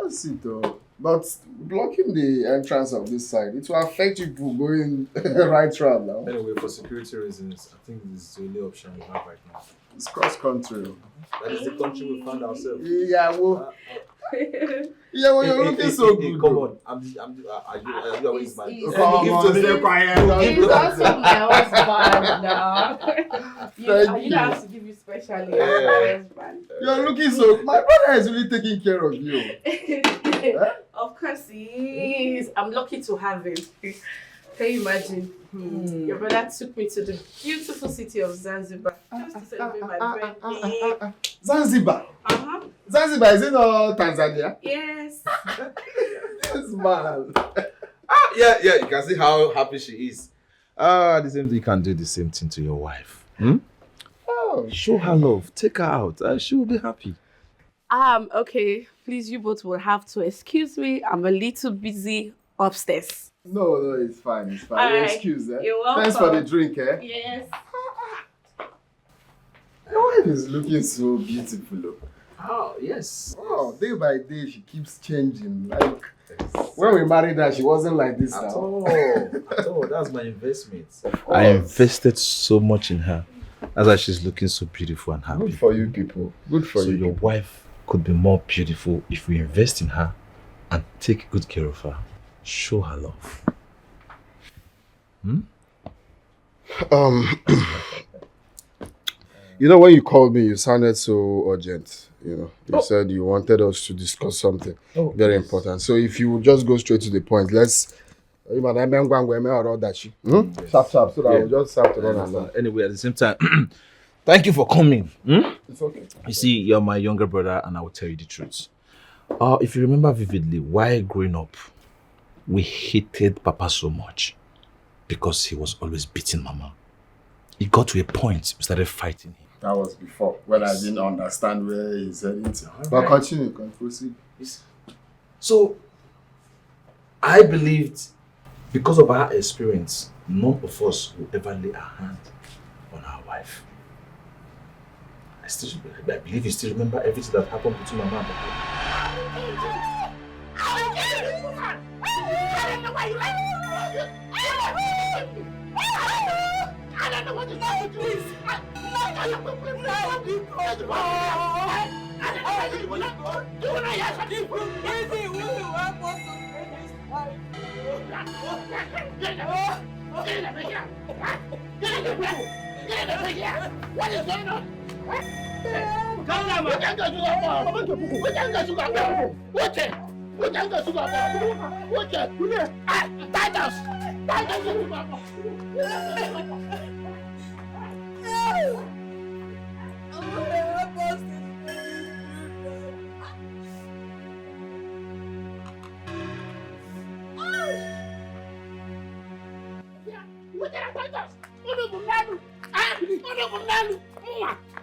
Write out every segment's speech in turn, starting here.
That's it though. But blocking the entrance of this side, it will affect people going right route now. Anyway, for security reasons, I think this is the only option we have right now. It's cross country. That is the country we found ourselves. Yeah, well, yeah, well, you're looking so good. Come on, are you always my? Come on, stay quiet. He's also my husband now. You don't have to give you specially as my husband. You're looking so. My brother is really taking care of you. Of course he is. I'm lucky to have him. Can you imagine? Your brother took me to the beautiful city of Zanzibar just to celebrate my birthday. Zanzibar? Uh-huh. Zanzibar, is it not Tanzania? Yes. Yes, man. Yeah, you can see how happy she is. The same thing, you can do the same thing to your wife. Oh, show her love, take her out, she will be happy. Okay. Please, you both will have to excuse me. I'm a little busy upstairs. No, it's fine. It's fine. Right. Excuse, eh? You're welcome. Thanks for the drink, eh? Yes. Your wife is looking so beautiful, look. Oh, yes. Oh, day by day, she keeps changing. Like, when we married her, she wasn't like this At now. all. That's my investment. I invested so much in her. That's why she's looking so beautiful and happy. Good for you people. Good for you. So your wife could be more beautiful if we invest in her and take good care of her. Show her love. You know, when you called me, you sounded so urgent. You said you wanted us to discuss something very important. So if you would just go straight to the point, let's. Sharp, so that I will just have to run along. Anyway, at the same time, thank you for coming. It's okay. You see, you're my younger brother, and I will tell you the truth. If you remember vividly, while growing up, we hated Papa so much because he was always beating Mama. It got to a point we started fighting him. That was before, when I didn't understand where he's heading to. But continue, proceed. So, I believed, because of our experience, none of us will ever lay our hand on our wife. I believe you still remember everything that happened between Mama and Papa. I don't know why you like it. I don't know what to do. Please. What is going on?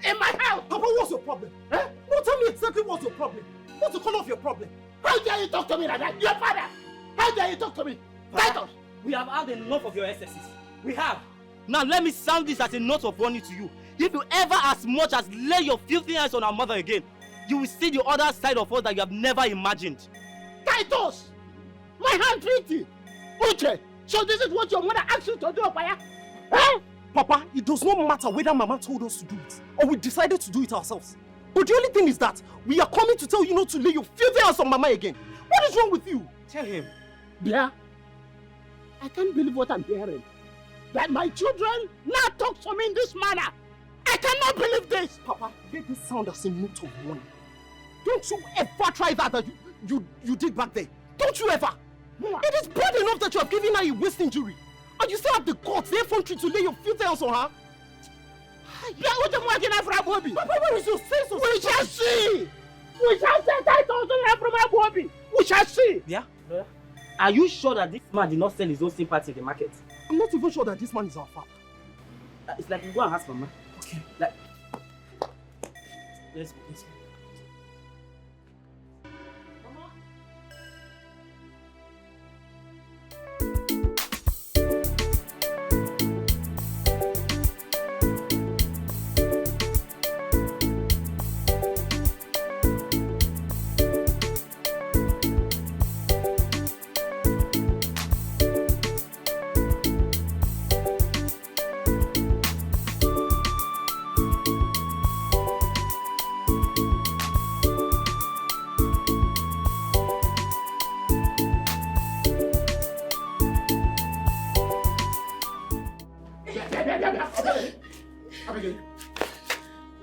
In my house! Papa, what's your problem? Eh? No, tell me exactly what's your problem. What's the color of your problem? How dare you talk to me like that? Your father! How dare you talk to me? Titus! We have had enough of your excesses. We have. Now let me sound this as a note of warning to you. If you ever as much as lay your filthy hands on our mother again, you will see the other side of us that you have never imagined. Titus! My handwriting! Uche! So this is what your mother asked you to do, Opaya? Huh? Papa, it does not matter whether Mama told us to do it or we decided to do it ourselves. But the only thing is that we are coming to tell you not to lay your filthy hands on Mama again. What is wrong with you? Tell him. Yeah? I can't believe what I'm hearing. That my children now talk to me in this manner. I cannot believe this. Papa, let this sound as a note of warning. Don't you ever try that you did back there. Don't you ever. It is bad enough that you have given her a waist injury. And you still have the guts, the effrontery to lay your filthy hands on her? Papa, where is your sense of... We shall see! We shall see Titus from Abuobi! We shall see! Yeah? Are you sure that this man did not sell his own sympathy in the market? I'm not even sure that this man is our father. It's like you go and ask Mama. Okay. Like... Let's go.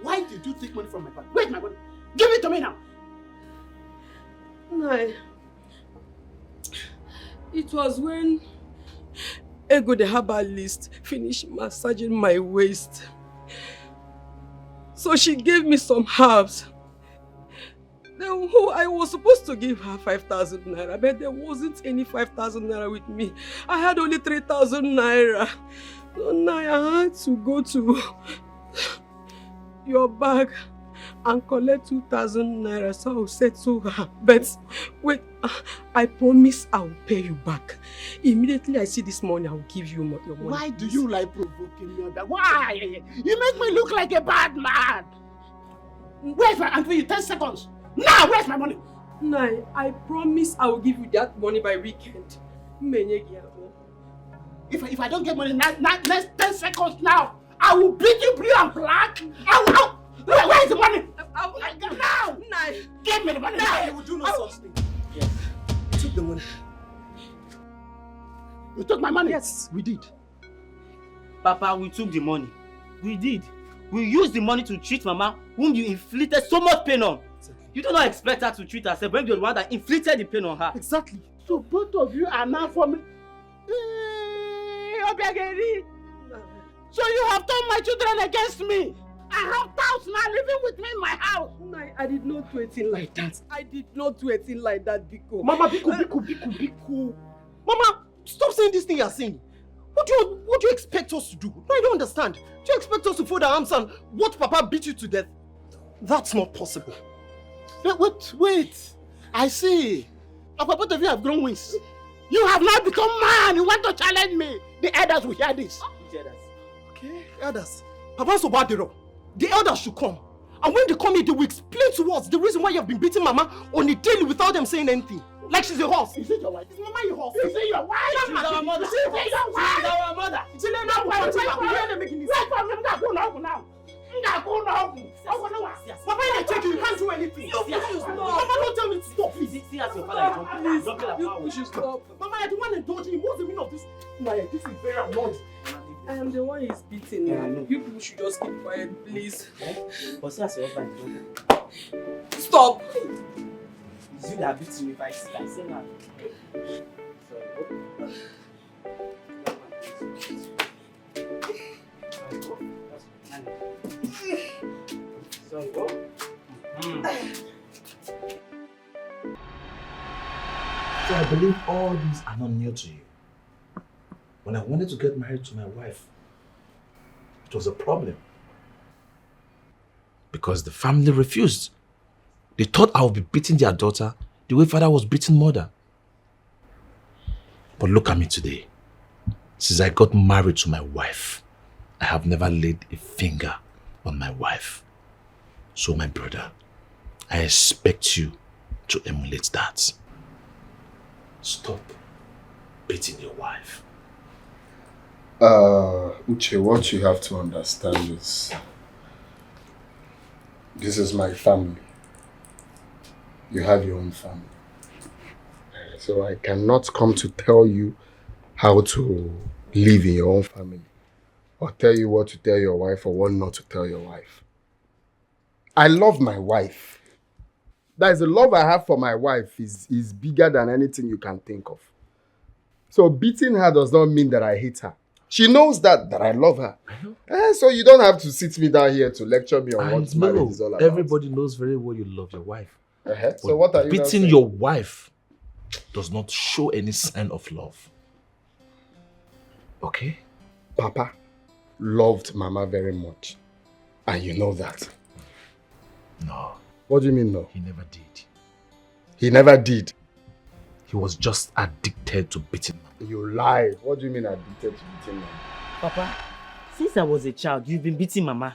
Why did you take money from my bank? Where's my money? Give it to me now! No. It was when Ego the herbalist finished massaging my waist. So she gave me some herbs. Then I was supposed to give her 5,000 naira, but there wasn't any 5,000 naira with me. I had only 3,000 naira. So now I had to go to your bag and collect 2,000 naira, so I'll settle her. But wait, I promise I'll pay you back. Immediately I see this money, I'll give you your money. Why do you like provoking me? Why? You make me look like a bad man. Where's my answer? You 10 seconds. Now, where's my money? No, I promise I will give you that money by weekend. If I don't get money next 10 seconds now, I will beat you blue and black. Where's the money? Now! Give me the money now! You will do no such thing. Yes. You took the money. You took my money? Yes, we did. Papa, we took the money. We did. We used the money to treat Mama, whom you inflicted so much pain on. Exactly. You do not expect her to treat herself when you're the one that inflicted the pain on her. Exactly. So both of you are now for me. So you have turned my children against me. I have thousands now living with me in my house. No, I did not do anything like that. I did not do anything like that, Biko. Mama, Biko. Mama, stop saying this thing you're saying. What do you expect us to do? No, I don't understand. Do you expect us to fold our arms and watch Papa beat you to death? That's not possible. Wait. I see. Both of you have grown wings. You have now become man. You want to challenge me. The elders will hear this. Which elders? Okay, elders. Papa's about the elders should come. And when they come here, they will explain to us the reason why you have been beating Mama on a daily without them saying anything. Like she's a horse. Is it your wife? Is Mama your horse? Is it your wife? She's our mother. Is it your wife? She's our mother. It's in our wife. Papa, you take you can't do anything. Mama, don't tell me to stop, please. See as your father is jumping. You should stop. Mama, you're the one indulging. What's the meaning of this? Naya, this is very annoying. I am the one he's beating now. You people should just keep quiet, please. But see as your husband is Stop! It's you that beats me if I say that. Sorry, go. So I believe all these are not new to you. When I wanted to get married to my wife, it was a problem. Because the family refused. They thought I would be beating their daughter the way father was beating mother. But look at me today. Since I got married to my wife, I have never laid a finger on my wife. So my brother, I expect you to emulate that. Stop beating your wife. Uche, what you have to understand is this is my family. You have your own family. So I cannot come to tell you how to live in your own family or tell you what to tell your wife or what not to tell your wife. I love my wife. That is the love I have for my wife is bigger than anything you can think of. So beating her does not mean that I hate her. She knows that I love her. So you don't have to sit me down here to lecture me on what marriage is all about. Everybody knows very well you love your wife. So what are you beating your wife does not show any sign of love. Okay? Papa loved Mama very much. And you know that. No. What do you mean no? He never did. He never did. He was just addicted to beating Mama. You lie. What do you mean addicted to beating Mama? Papa, since I was a child, you've been beating Mama.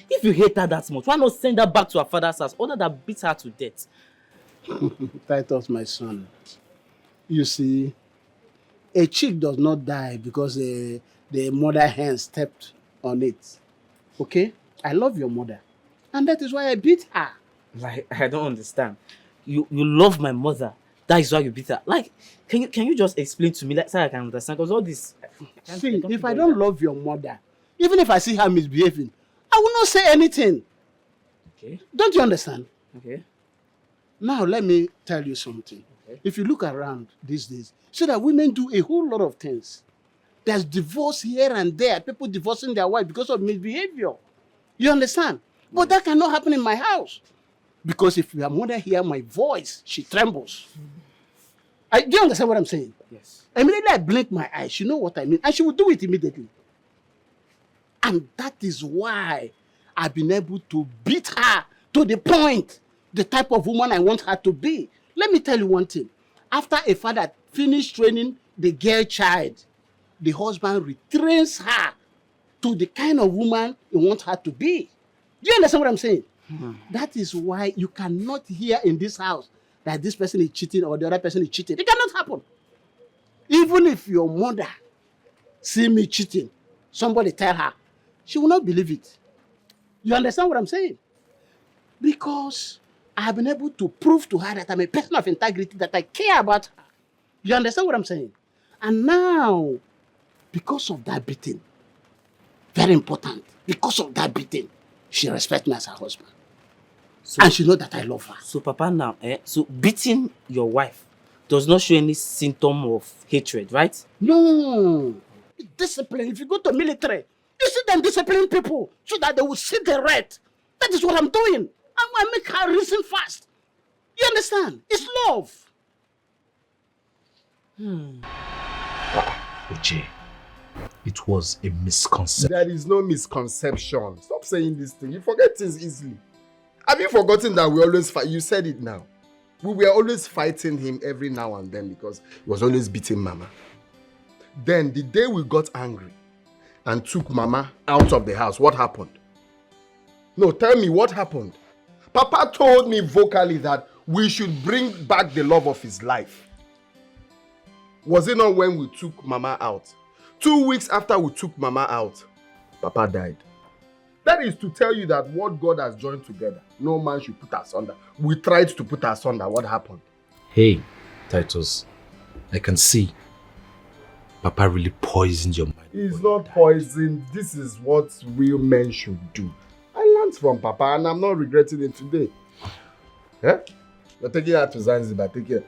If you hate her that much, why not send her back to her father's house other than beat her to death? Titus, my son. You see, a chick does not die because the mother hen stepped on it. Okay? I love your mother. And that is why I beat her. Like, I don't understand. You love my mother. That is why you beat her. Like, can you just explain to me so I can understand? Because all this... See, if I don't love your mother, Even if I see her misbehaving, I will not say anything. Okay. Don't you understand? Okay. Now, let me tell you something. Okay. If you look around these days, see that women do a whole lot of things. There's divorce here and there. People divorcing their wife because of misbehavior. You understand? But that cannot happen in my house. Because if your mother hear my voice, she trembles. Do you understand what I'm saying? Yes. Immediately I blink my eyes. You know what I mean? And she will do it immediately. And that is why I've been able to beat her to the point, the type of woman I want her to be. Let me tell you one thing. After a father finished training the girl child, the husband retrains her to the kind of woman he wants her to be. Do you understand what I'm saying? That is why you cannot hear in this house that this person is cheating or the other person is cheating. It cannot happen. Even if your mother see me cheating, somebody tell her, she will not believe it. You understand what I'm saying? Because I have been able to prove to her that I'm a person of integrity, that I care about her. You understand what I'm saying? And now, because of that beating, very important, because of that beating, she respects me as her husband. So, And she knows that I love her. so Papa now, so beating your wife does not show any symptom of hatred, right? No. Discipline. If you go to military, you see them discipline people so that they will see the red. That is what I'm doing. I make her reason fast. You understand? It's love. Uche, it was a misconception. There is no misconception. Stop saying this thing. You forget things easily. Have you forgotten that we always fight? You said it now. We were always fighting him every now and then because he was always beating Mama. Then the day we got angry and took Mama out of the house, what happened? No, tell me what happened. Papa told me vocally that we should bring back the love of his life. Was it not when we took Mama out? 2 weeks after we took Mama out, Papa died. That is to tell you that what God has joined together, no man should put asunder. We tried to put asunder. What happened? Hey, Titus, I can see Papa really poisoned your mind. It's not poison. This is what real men should do. I learned from Papa and I'm not regretting it today. Yeah? You're taking her to Zanzibar. Take her.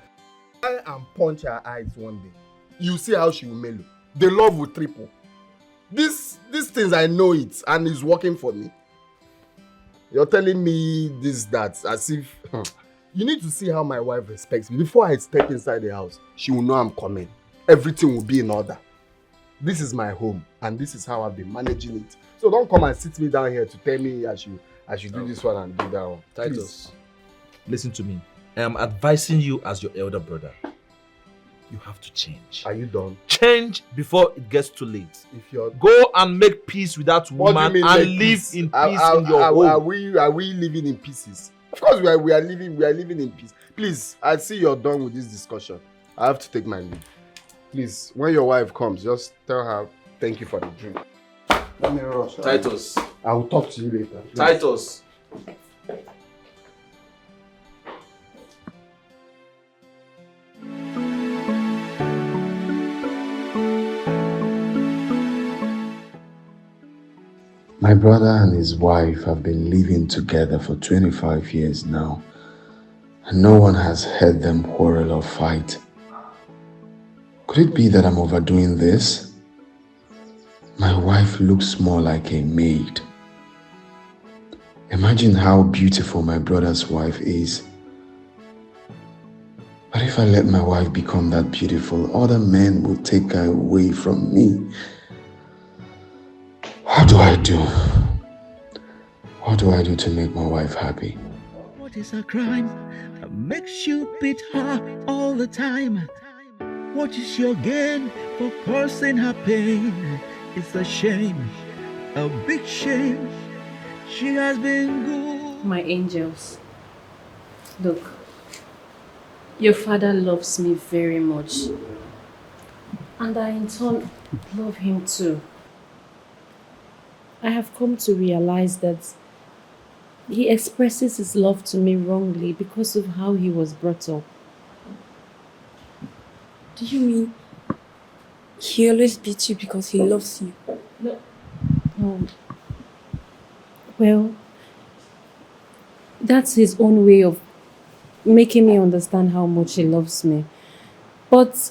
Try and punch her eyes one day. You see how she will mellow. The love will triple. These things, I know it and it's working for me. You're telling me this, that, as if... You need to see how my wife respects me. Before I step inside the house, she will know I'm coming. Everything will be in order. This is my home and this is how I've been managing it. So don't come and sit me down here to tell me I should do this one and do that one. Titus, listen to me. I am advising you as your elder brother. You have to change. Are you done? Change before it gets too late. If you're... Go and make peace with that woman and live in peace in your home. Are we living in pieces? Of course we are living in peace. Please, I see you're done with this discussion. I have to take my leave. Please, when your wife comes, just tell her thank you for the drink. Let me rush. Titus. I will talk to you later. Please. Titus. My brother and his wife have been living together for 25 years now, and no one has heard them quarrel or fight. Could it be that I'm overdoing this? My wife looks more like a maid. Imagine how beautiful my brother's wife is. But if I let my wife become that beautiful, other men will take her away from me. What do I do? What do I do to make my wife happy? What is a crime that makes you beat her all the time? What is your gain for causing her pain? It's a shame, a big shame. She has been good. My angels, look, your father loves me very much. And I in turn love him too. I have come to realize that he expresses his love to me wrongly because of how he was brought up. Do you mean he always beats you because he loves you? Um, well, that's his own way of making me understand how much he loves me. But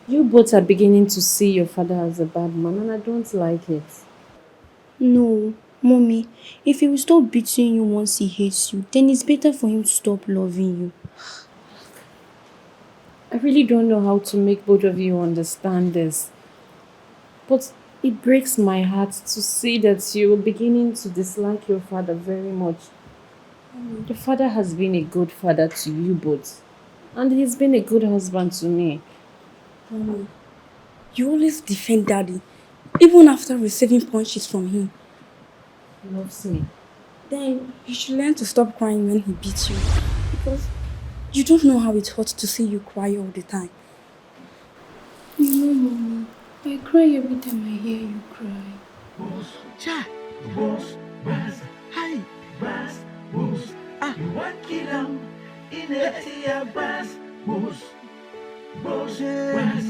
you both are beginning to see your father as a bad man, and I don't like it. No, mommy, if he will stop beating you once he hates you, then it's better for him to stop loving you. I really don't know how to make both of you understand this. But it breaks my heart to see that you're beginning to dislike your father very much. Your father has been a good father to you both, and he's been a good husband to me. Mommy, you always defend daddy, even after receiving punches from him. He loves me. Then you should learn to stop crying when he beats you. Because you don't know how it hurts to see you cry all the time. You know, mommy, I cry every time I hear you cry. Boss, cha, boss, bas, hi, bas, boss. You want kill 'em in a tear, bas, boss, boss, bas,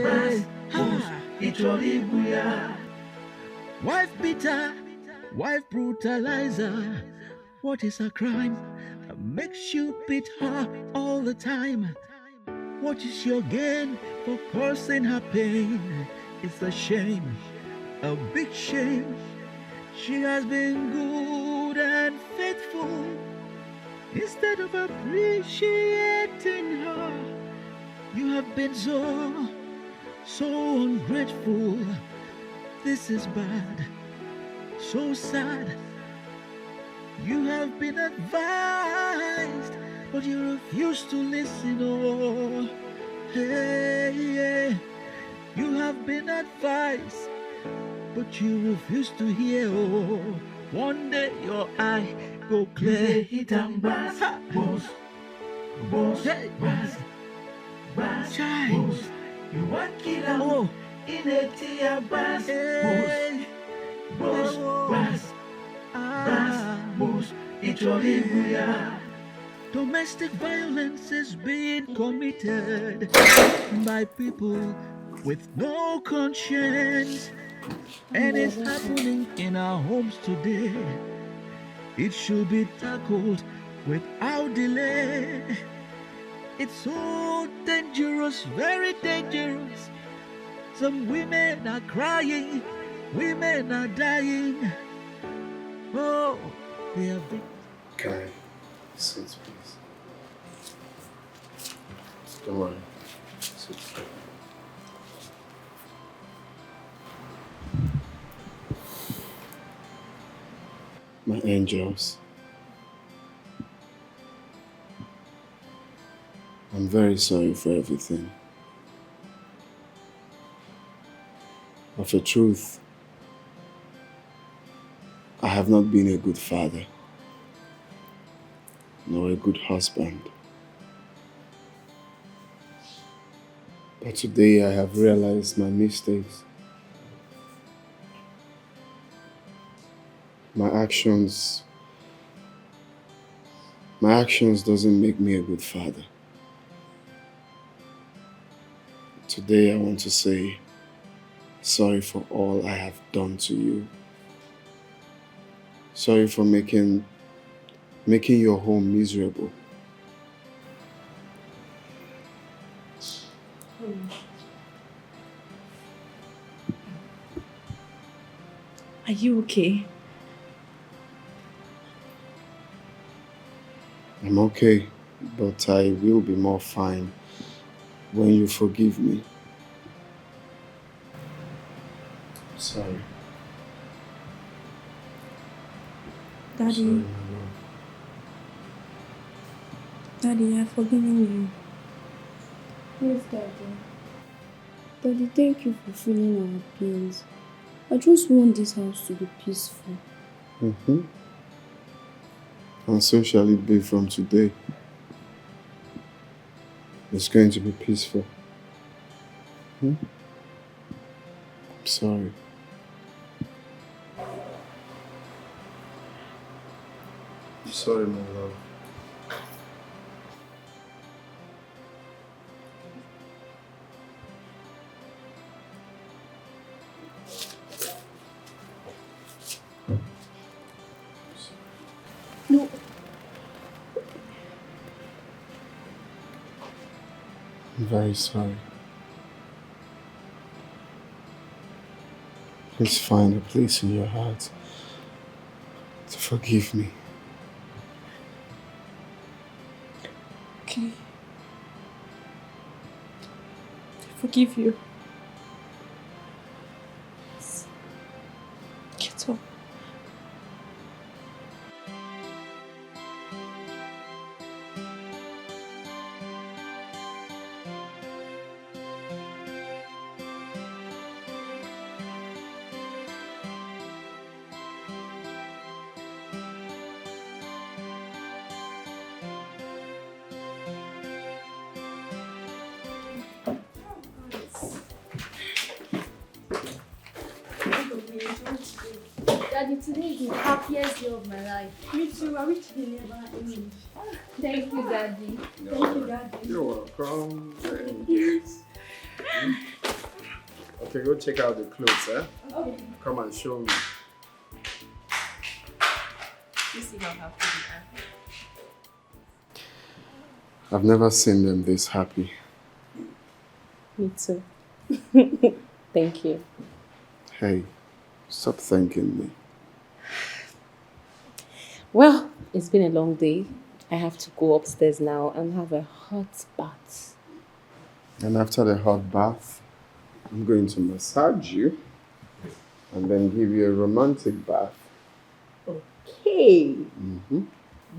bas, boss. It's all Ibuya. Wife beater, wife brutalizer. What is a crime that makes you beat her all the time? What is your gain for causing her pain? It's a shame, a big shame. She has been good and faithful. Instead of appreciating her, you have been so ungrateful. This is bad, so sad. You have been advised, but you refuse to listen. Oh, hey, you have been advised, but you refuse to hear. Oh, one day your eye go clear. Hit and bass, boss, boss, bass, bass, boss. You want kill 'em in a tear, bass, boss, bass, bass, boss. It's all Ibuya. Domestic violence is being committed by people with no conscience, and it's happening in our homes today. It should be tackled without delay. It's so dangerous, very dangerous. Some women are crying, women are dying. Oh, they are victims. Can I sit, please? Don't worry. Sit. My angels, I'm very sorry for everything. Of the truth, I have not been a good father, nor a good husband. But today I have realized my mistakes. My actions doesn't make me a good father. Today I want to say sorry for all I have done to you. Sorry for making your home miserable. Are you okay? I'm okay, but I will be more fine when you forgive me. Sorry. Daddy, Sorry, my love. Daddy, I've forgiven you. Yes, Daddy. Daddy, thank you for feeling our pains. I just want this house to be peaceful. Mm-hmm. And so shall it be from today. It's going to be peaceful. I'm sorry. I'm sorry, my love. very sorry. Please find a place in your heart to forgive me. Okay. I forgive you. Get up. Daddy, today is the happiest day of my life. Me too. I wish they never end. Thank you, Daddy. Thank you, Daddy. You're welcome. Okay, go check out the clothes, eh? Okay. Come and show me. You see how happy they are. I've never seen them this happy. Me too. Thank you. Hey, stop thanking me. Well, it's been a long day. I have to go upstairs now and have a hot bath. And after the hot bath, I'm going to massage you and then give you a romantic bath. Okay. Mm-hmm.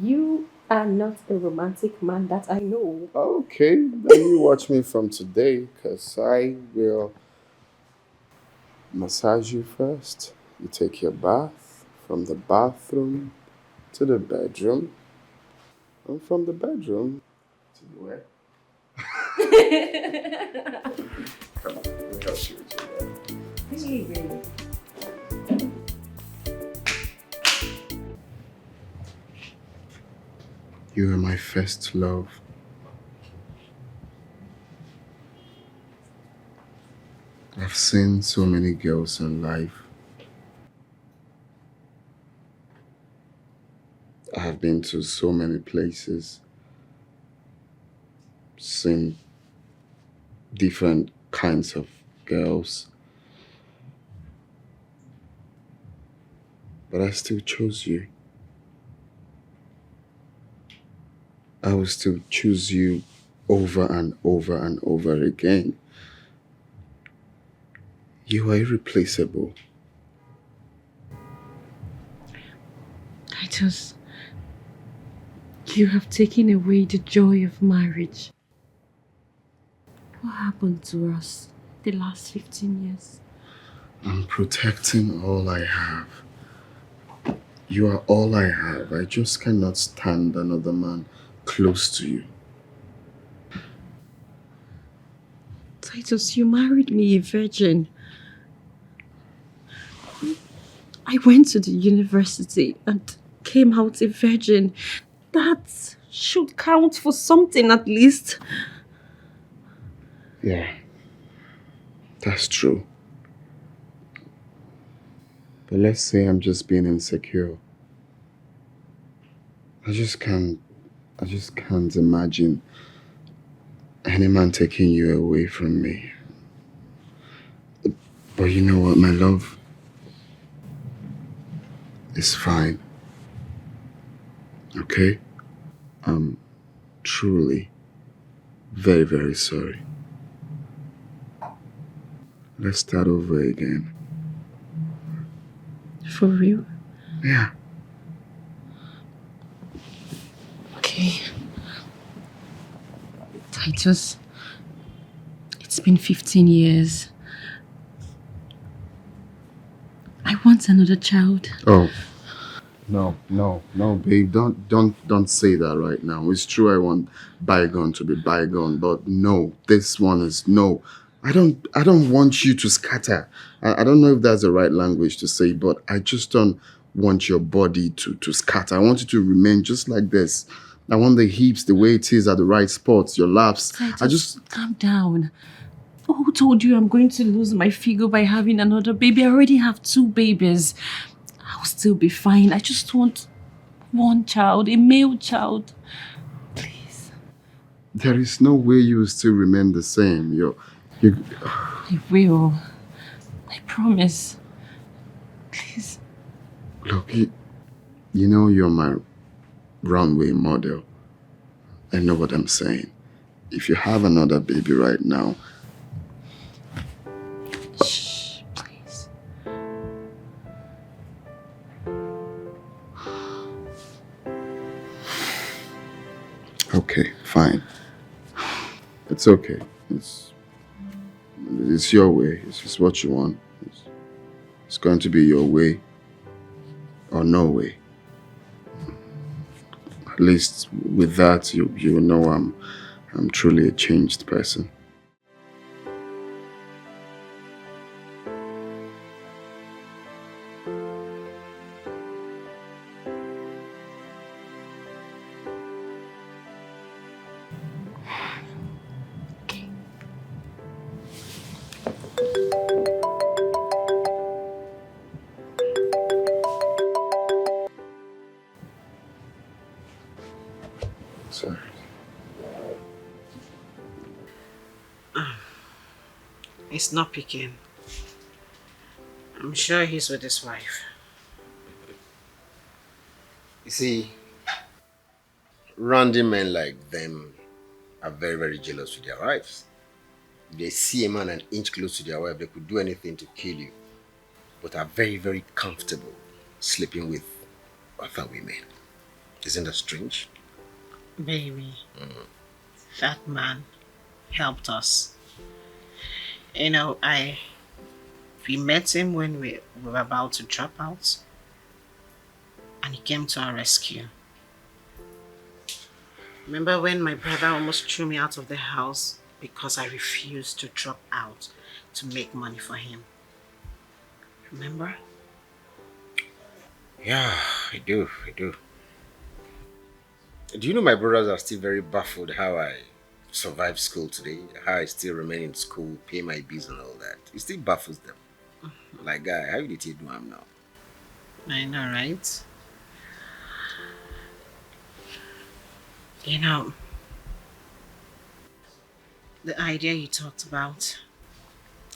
You are not a romantic man that I know. Okay, then you watch me from today, because I will massage you first. You take your bath from the bathroom to the bedroom, and from the bedroom to the where? Come on, let me help you with your bed. You were my first love. I've seen so many girls in life. I have been to so many places, seen different kinds of girls. But I still chose you. I will still choose you over and over and over again. You are irreplaceable. You have taken away the joy of marriage. What happened to us the last 15 years? I'm protecting all I have. You are all I have. I just cannot stand another man close to you. Titus, you married me a virgin. I went to the university and came out a virgin. That should count for something at least. Yeah, that's true. But let's say I'm just being insecure. I just can't imagine any man taking you away from me. But you know what, my love? It's fine. Okay? I'm truly very, very sorry. Let's start over again. For real? Yeah. Okay. Titus, it's been 15 years. I want another child. Oh. No, babe. Don't say that right now. It's true I want bygone to be bygone, but no. This one is no. I don't want you to scatter. I don't know if that's the right language to say, but I just don't want your body to scatter. I want you to remain just like this. I want the hips the way it is at the right spots, your laps. Titus, calm down. Who told you I'm going to lose my figure by having another baby? I already have 2 babies. I'll still be fine. I just want one child, a male child. Please. there is no way you will still remain the same. You, I will. I promise. Please. look, you know you're my runway model. I know what I'm saying. If you have another baby right now, shh, please. okay, fine. It's okay. It's your way. It's what you want. It's going to be your way or no way. At least with that, you will know I'm truly a changed person. Sorry. He's not picking. I'm sure he's with his wife. You see, randy men like them are very, very jealous with their wives. If they see a man an inch close to their wife, they could do anything to kill you, but are very, very comfortable sleeping with other women. Isn't that strange? Baby, that man helped us. You know, we met him when we were about to drop out, and he came to our rescue. Remember when my brother almost threw me out of the house because I refused to drop out to make money for him? Remember? Yeah, I do. Do you know my brothers are still very baffled how I survived school today? How I still remain in school, pay my bills and all that. It still baffles them. Like, guy, how did you do him now? I know, right? You know, the idea you talked about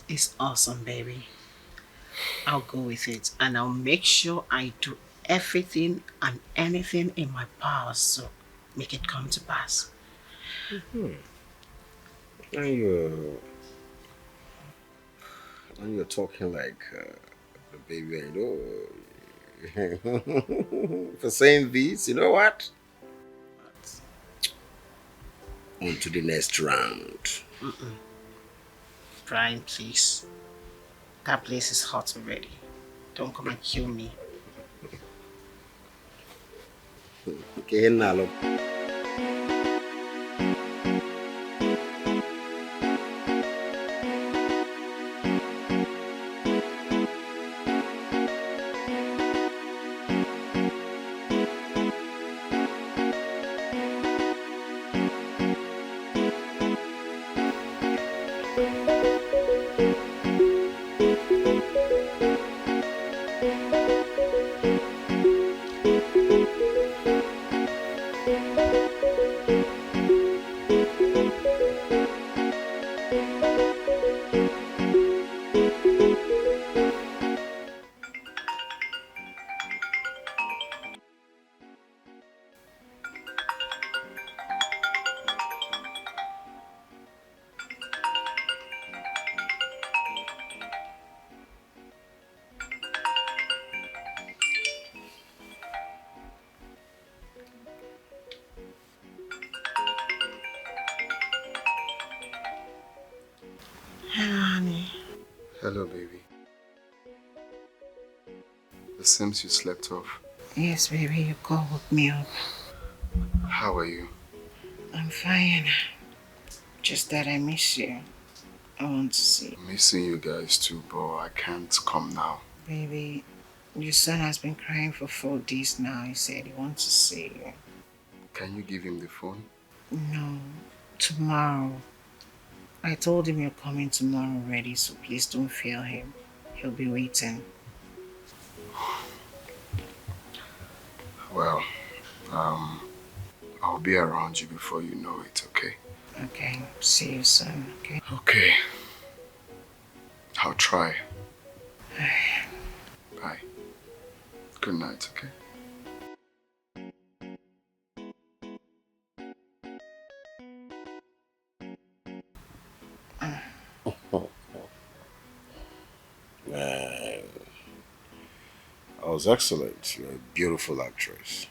is awesome, baby. I'll go with it, and I'll make sure I do everything and anything in my power to make it come to pass. And you're talking like a baby, I know. For saying this, you know what? On to the next round. Brian, please. That place is hot already. Don't come and kill me. Okay, now look. Hello, honey. Hello, baby. It seems you slept off. Yes, baby, you call woke me up. How are you? I'm fine. Just that I miss you. I want to see you. I'm missing you guys too, but I can't come now. Baby, your son has been crying for 4 days now. He said he wants to see you. Can you give him the phone? No, tomorrow. I told him you're coming tomorrow already, so please don't fail him. He'll be waiting. Well, I'll be around you before you know it, okay? Okay, see you soon, okay? Okay. I'll try. Bye. Good night, okay? Man, that was excellent. You're a beautiful actress.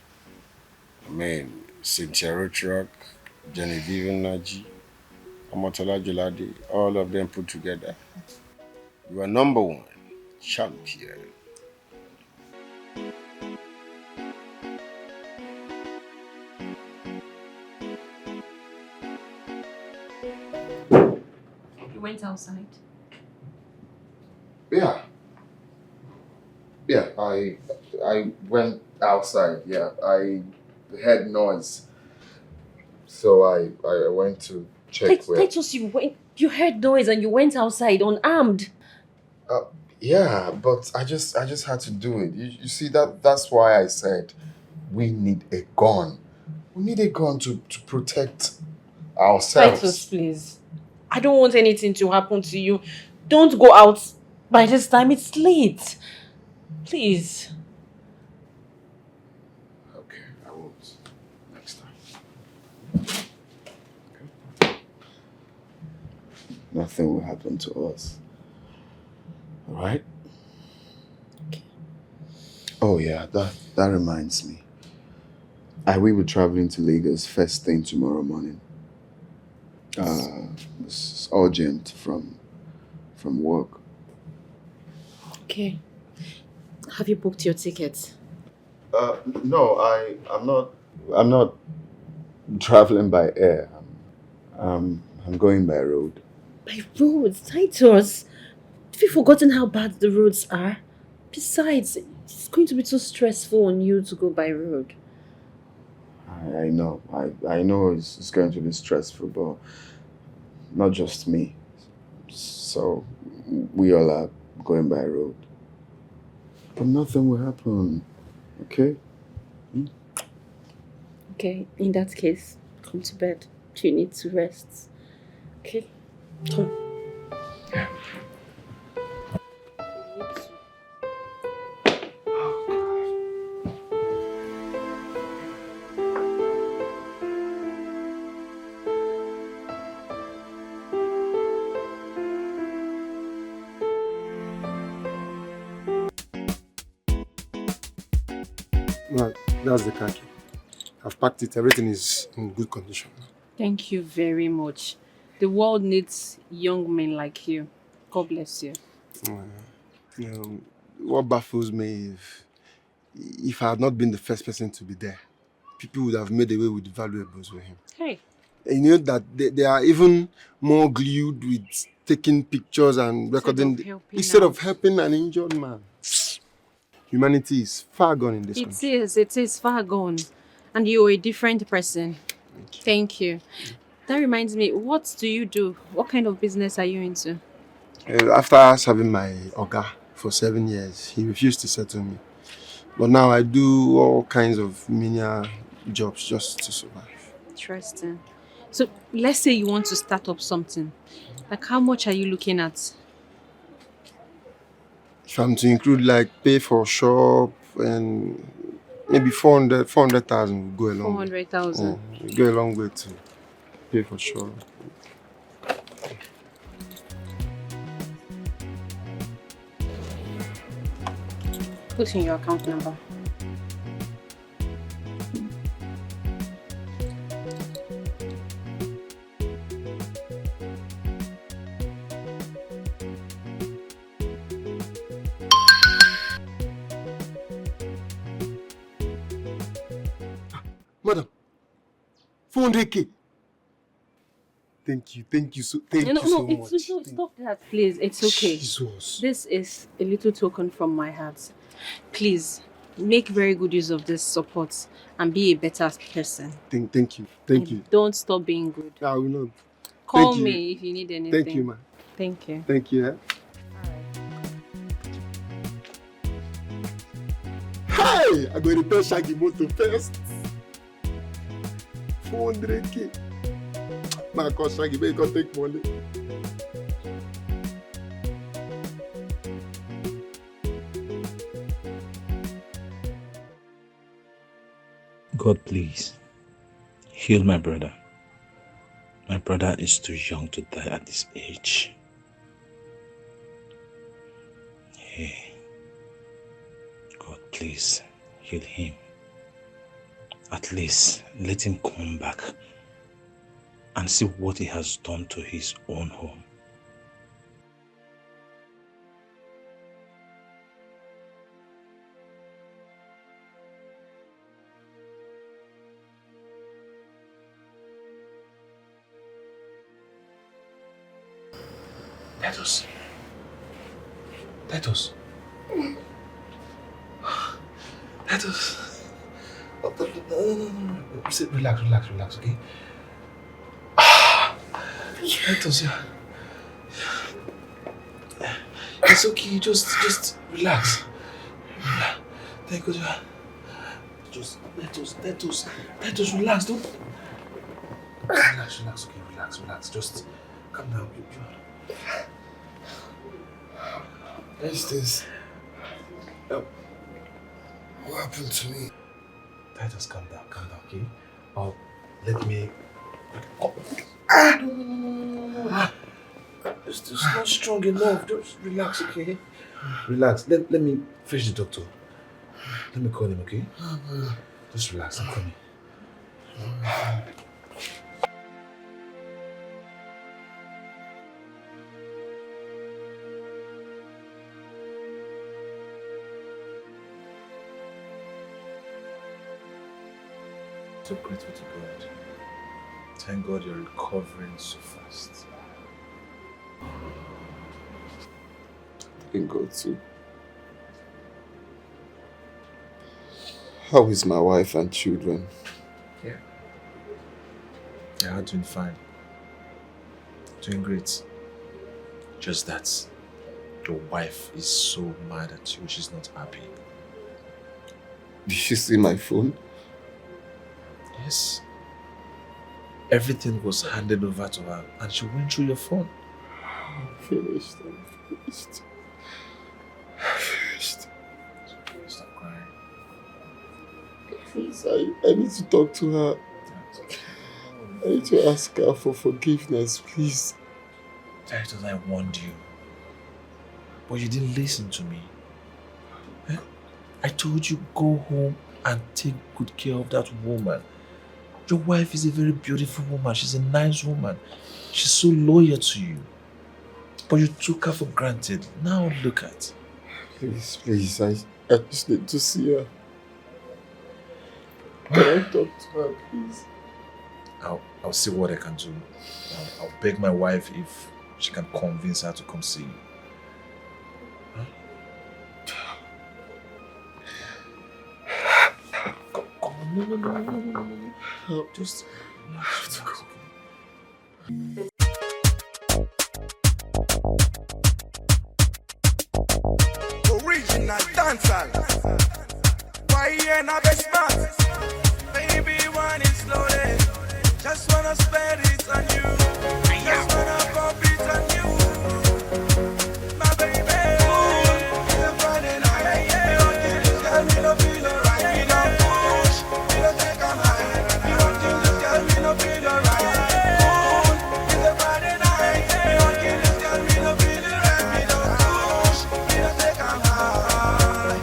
I mean, Cynthia Rothrock, Genevieve Naji, Amotola Jolade, all of them put together. You are number one champion. You went outside? Yeah. Yeah, I went outside. Yeah, I heard noise. So I went to check where. Titus, you heard noise and you went outside unarmed. Yeah, but I just had to do it. You see that's why I said we need a gun. We need a gun to protect ourselves. Titus, please. I don't want anything to happen to you. Don't go out by this time. It's late. Please. Okay, I won't. Next time. Okay. Nothing will happen to us. Alright? Okay. Oh yeah, that reminds me. I will be traveling to Lagos first thing tomorrow morning. It's urgent from work. Okay. Have you booked your ticket? No, I'm not traveling by air. I'm going by road. By roads, Titus. Have you forgotten how bad the roads are? Besides, it's going to be too stressful on you to go by road. I know. I know it's going to be stressful, but not just me. So we all are going by road. But nothing will happen. Okay? Okay, in that case, come to bed. You need to rest. Okay? Come. Yeah. Well, that's the car key. I've packed it. Everything is in good condition. Thank you very much. The world needs young men like you. God bless you. You know, what baffles me if I had not been the first person to be there, people would have made away with the valuables with him. Hey. And you know that they are even more glued with taking pictures and recording instead of helping an injured man. Humanity is far gone in this country. It is far gone. And you're a different person. Thank you. That reminds me, what do you do? What kind of business are you into? After serving my Oga for 7 years, he refused to settle me. But now I do all kinds of menial jobs just to survive. Interesting. So let's say you want to start up something. Like how much are you looking at? If I'm to include like pay for shop and maybe 400,000 will go a long way. 400,000. Go a long way to pay for shop. Put in your account number. Madam, 400K. Thank you so much. Stop that, please. It's okay. Jesus. This is a little token from my heart. Please, make very good use of this support and be a better person. Thank you. Thank you. Don't stop being good. I will not. Call me if you need anything. Thank you, ma. Thank you. Thank you. Hey, I'm going to repair Shaggy motor first. 400k. My cost, you better take money. God, please, heal my brother. My brother is too young to die at this age. Hey, God, please, heal him. At least let him come back and see what he has done to his own home. Titus. Relax, okay? Titus, yeah. It's okay, just relax. Thank God, yeah. Just, Titus, relax, don't... Relax, okay, relax. Just calm down. What is this? What happened to me? Titus, calm down, okay? Let me... No. It's not strong enough. Just relax, okay? Relax. Let me fetch the doctor. Let me call him, okay? Just relax, I'm coming. So grateful to God. Thank God you're recovering so fast. Thank God too. How is my wife and children? Yeah. They are doing fine. Doing great. Just that your wife is so mad at you, she's not happy. Did she see my phone? Yes. Everything was handed over to her and she went through your phone. I'm finished. Stop crying. Please, I need to talk to her. I need to ask her for forgiveness, please. Titus, I warned you. But you didn't listen to me. I told you go home and take good care of that woman. Your wife is a very beautiful woman. She's a nice woman. She's so loyal to you. But you took her for granted. Now look at. Please, I just need to see her. Can I talk to her, please? I'll see what I can do. I'll beg my wife if she can convince her to come see you. Come on, no. Just relax. Original dancehall. Why you not best man? Baby, one is loaded. Just wanna spend it on you. Just wanna pump it on you. My baby. It's a Friday night. You don't get this girl, me no feel alright. Me no push, me no take a high. You don't get this girl, me no feel alright. It's a Friday night. You don't get this girl, me no feel alright. Me no push, me no take a high.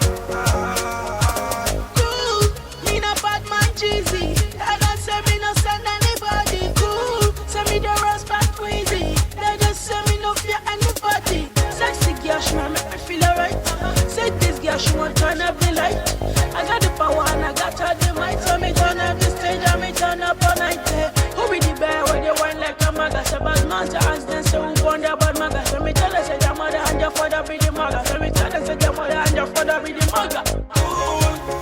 Cool, me no bad man cheesy. I don't say me no send anybody. Cool, say me the rose back crazy. They just say me no fear anybody. Sexy girl, she want make me feel alright. Say this girl, she want turn up the light. I got the power and I got all the might. So me turn up the stage and me turn up all night. Who be the bear when they wine like a maga? Say bad man to ask them, say who born the bad maga? So me tell her, say your mother and your father be the maga. So me tell her, say your mother and your father be the maga.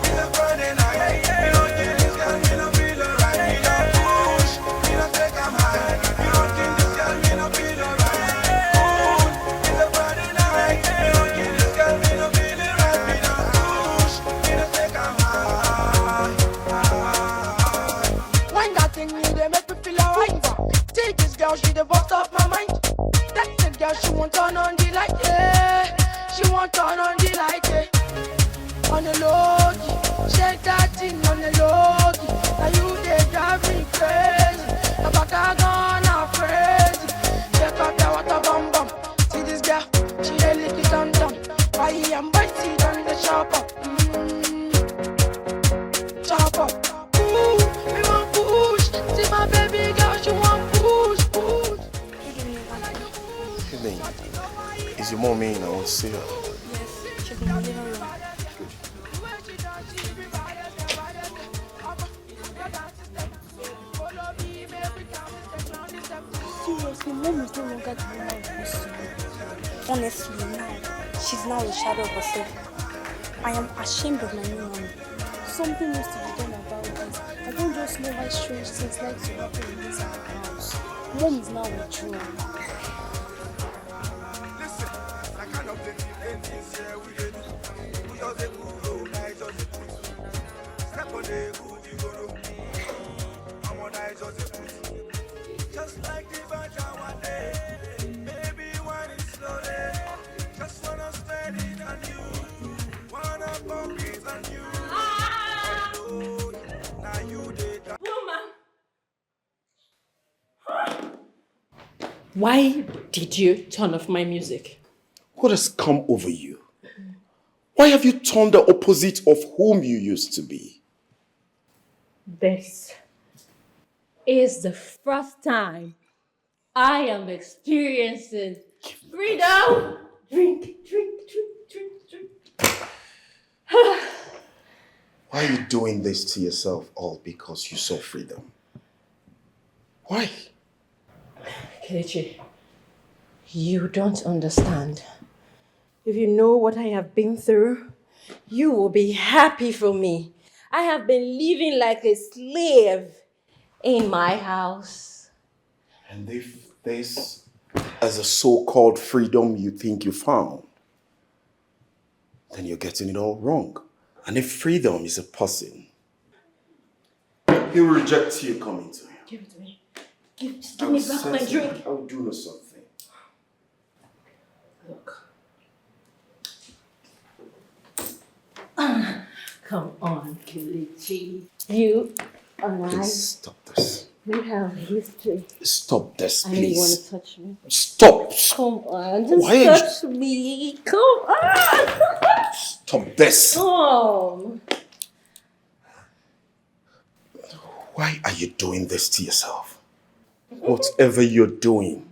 It's a Friday night. You don't get this girl, me no feel alright. Me no push, me no take a high. You don't get this girl, me no feel alright. It's a Friday night. You don't get this girl, me no feel alright. Me no push, me no take a high. When that thing on the low key. Shake that thing on the low key. Now you they drive me crazy. Abaka gonna crazy. Check out the water bum bum. See this girl, she a lick it on dum. Why am biting on the chop up? Chop up. Ooh, me want push. See my baby girl, she want push, push. Hey, is your mom in? I want to see her. Yes, she's in the living room. Seriously, mom is no longer the woman I used to be. Honestly, now, she's now a shadow of herself. I am ashamed of my new mommy. Something needs to be done about this. I don't just know why strange things like to happen in this house. Mom is now withdrawn. Just like the virgin one day, baby, one is slowly. Just wanna spend it on you, wanna bump it on you. Now you did that. Why did you turn off my music? What has come over you? Why have you turned the opposite of whom you used to be? This is the first time I am experiencing freedom. Drink, drink, drink, drink, drink. Why are you doing this to yourself all because you saw freedom? Why? Kelechi, you don't understand. If you know what I have been through, you will be happy for me. I have been living like a slave in my house. And if this is a so-called freedom you think you found, then you're getting it all wrong. And if freedom is a person, he will reject you coming to him. Give it to me. Just give me back my drink. I will do no something. Look. Come on, Kelechi. You and I. Please stop this. We have history. Stop this, I know you want please. to touch me. Stop. Come on, just Why are you- touch me. Come on. Stop this. Come. Why are you doing this to yourself? Whatever you're doing,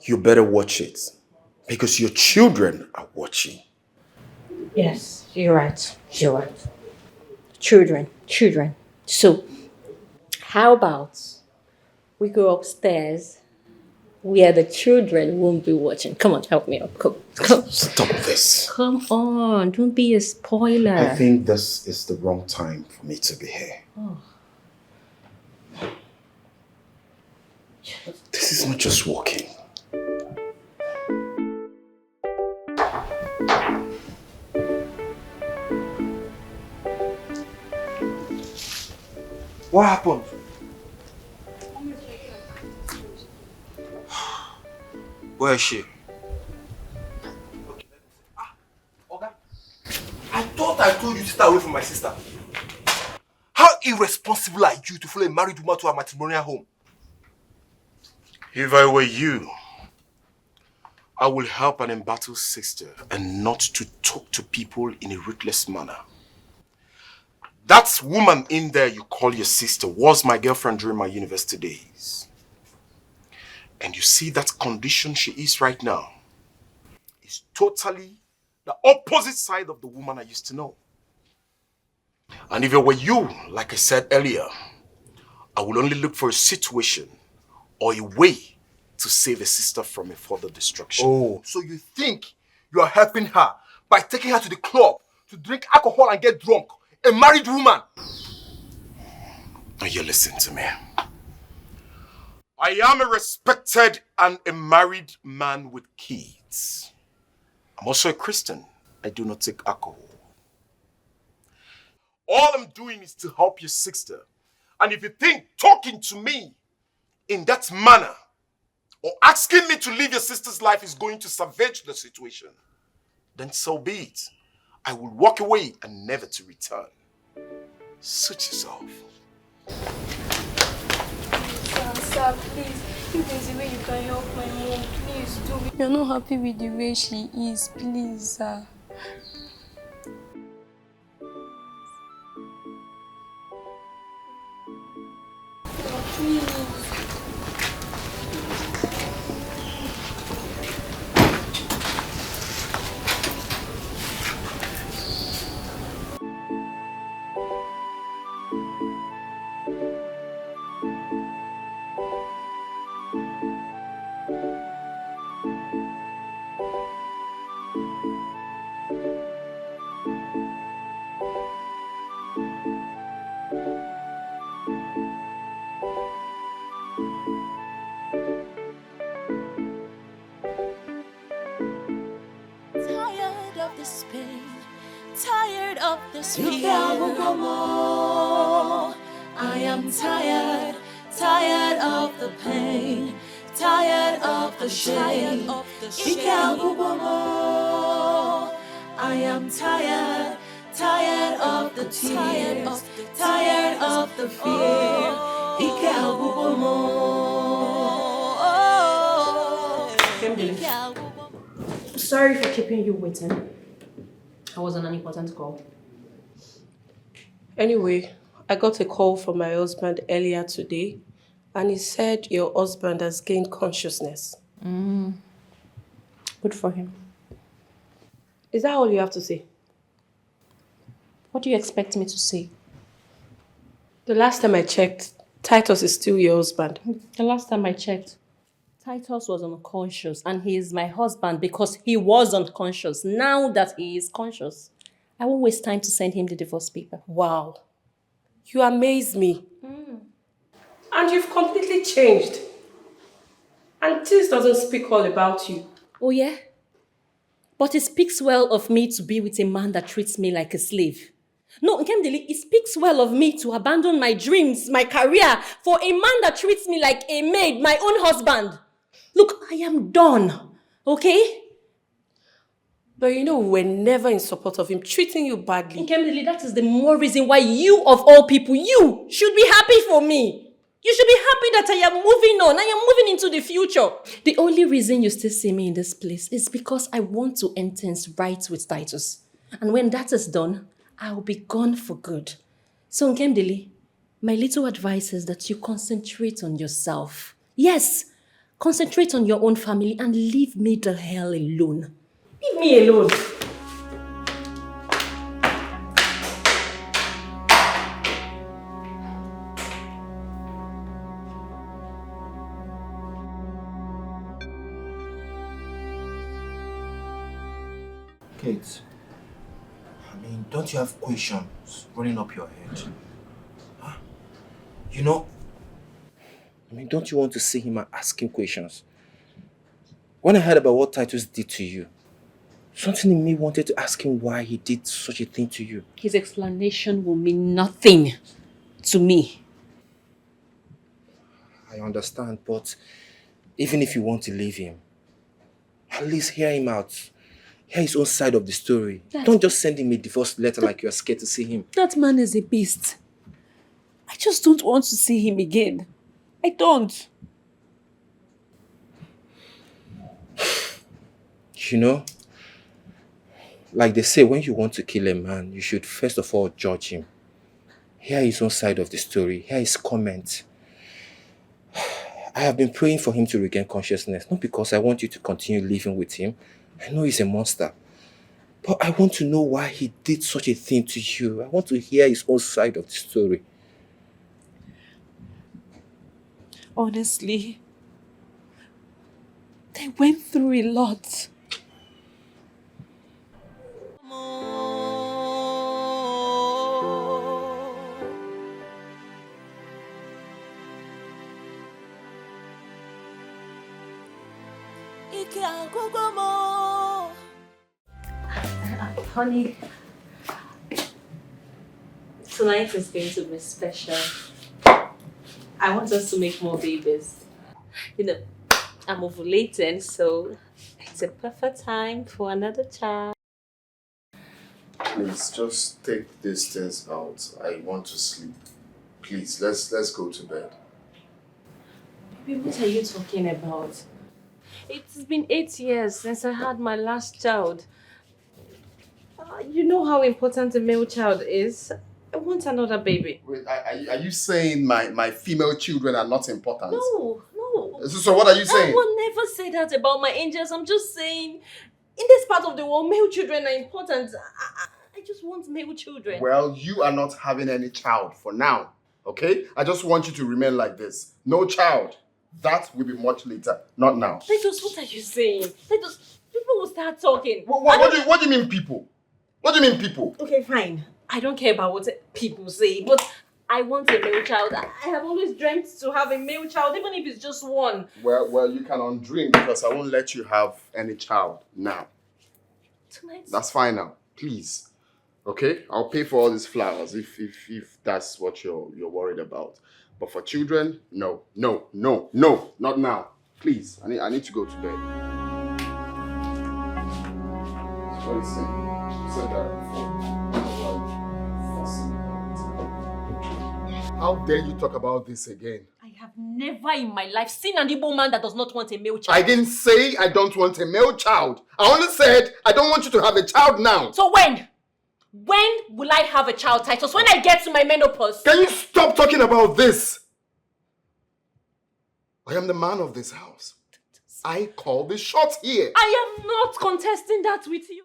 you better watch it. Because your children are watching. Yes, you're right. You're right. Children. So, how about we go upstairs where the children won't be watching? Come on, help me up. Come. Stop this. Come on, don't be a spoiler. I think this is the wrong time for me to be here. Oh. This is not just walking. What happened? Where is she? Oga, I thought I told you to stay away from my sister. How irresponsible are you to follow a married woman to her matrimonial home? If I were you, I will help an embattled sister and not to talk to people in a ruthless manner. That woman in there you call your sister was my girlfriend during my university days. And you see that condition she is right now is totally the opposite side of the woman I used to know. And if it were you, like I said earlier, I will only look for a situation or a way to save a sister from a further destruction. Oh, so you think you are helping her by taking her to the club to drink alcohol and get drunk? A married woman. Now you listen to me. I am a respected and a married man with kids. I'm also a Christian. I do not take alcohol. All I'm doing is to help your sister. And if you think talking to me in that manner or asking me to live your sister's life is going to salvage the situation, then so be it. I will walk away and never to return. Suit yourself. Sir, please. If there's a way you can help my mom, please do it. You're not happy with the way she is, please, sir. Please. Tired of this pain, tired of this fear. I am tired, tired of the pain, tired of the shame. I am tired, tired of the tears, tired of the fear. Sorry for keeping you waiting. I was on an important call. Anyway, I got a call from my husband earlier today, and he said your husband has gained consciousness. Good for him. Is that all you have to say? What do you expect me to say? The last time I checked, Titus is still your husband. The last time I checked, Titus was unconscious, and he is my husband because he was unconscious. Now that he is conscious, I won't waste time to send him the divorce paper. Wow. You amaze me. And you've completely changed. And this doesn't speak all about you. Oh yeah? But it speaks well of me to be with a man that treats me like a slave. No, Nkemdeli, it speaks well of me to abandon my dreams, my career, for a man that treats me like a maid, my own husband. Look, I am done, okay? But you know, we're never in support of him treating you badly. Nkemdeli, that is the more reason why you, of all people, you should be happy for me. You should be happy that I am moving on. I am moving into the future. The only reason you still see me in this place is because I want to end things right with Titus. And when that is done, I'll be gone for good. So Nkemdeli, my little advice is that you concentrate on yourself. Yes, concentrate on your own family and leave me the hell alone. Leave me alone. Kate, don't you have questions running up your head? Huh? You know, don't you want to see him and ask him questions? When I heard about what Titus did to you, something in me wanted to ask him why he did such a thing to you. His explanation will mean nothing to me. I understand, but even if you want to leave him, at least hear him out. Hear his own side of the story. Don't just send him a divorce letter like you're scared to see him. That man is a beast. I just don't want to see him again. I don't. You know, like they say, when you want to kill a man, you should first of all judge him. Hear his own side of the story. Hear his comment. I have been praying for him to regain consciousness, not because I want you to continue living with him. I know he's a monster. But I want to know why he did such a thing to you. I want to hear his own side of the story. Honestly, they went through a lot. Honey, tonight is going to be special. I want us to make more babies. You know, I'm ovulating, so it's a perfect time for another child. Please, just take these things out. I want to sleep. Please, let's go to bed. Baby, what are you talking about? It's been 8 years since I had my last child. You know how important a male child is. I want another baby. Wait, are you saying my female children are not important? No. So what are you saying? I will never say that about my angels. I'm just saying, in this part of the world, male children are important. I just want male children. Well, you are not having any child for now, okay? I just want you to remain like this. No child. That will be much later, not now. Titus, what are you saying? Titus, people will start talking. What do you mean people? What do you mean people? Okay, fine. I don't care about what people say, but I want a male child. I have always dreamt to have a male child, even if it's just one. Well, you can undream because I won't let you have any child now. Tonight? That's fine now. Please. Okay? I'll pay for all these flowers if that's what you're worried about. But for children, no, not now. Please, I need to go to bed. That's what he's saying. He said that before. How dare you talk about this again? I have never in my life seen an Igbo man that does not want a male child. I didn't say I don't want a male child. I only said I don't want you to have a child now. So when? When will I have a child, Titus? When I get to my menopause? Can you stop talking about this? I am the man of this house. I call the shots here. I am not contesting that with you.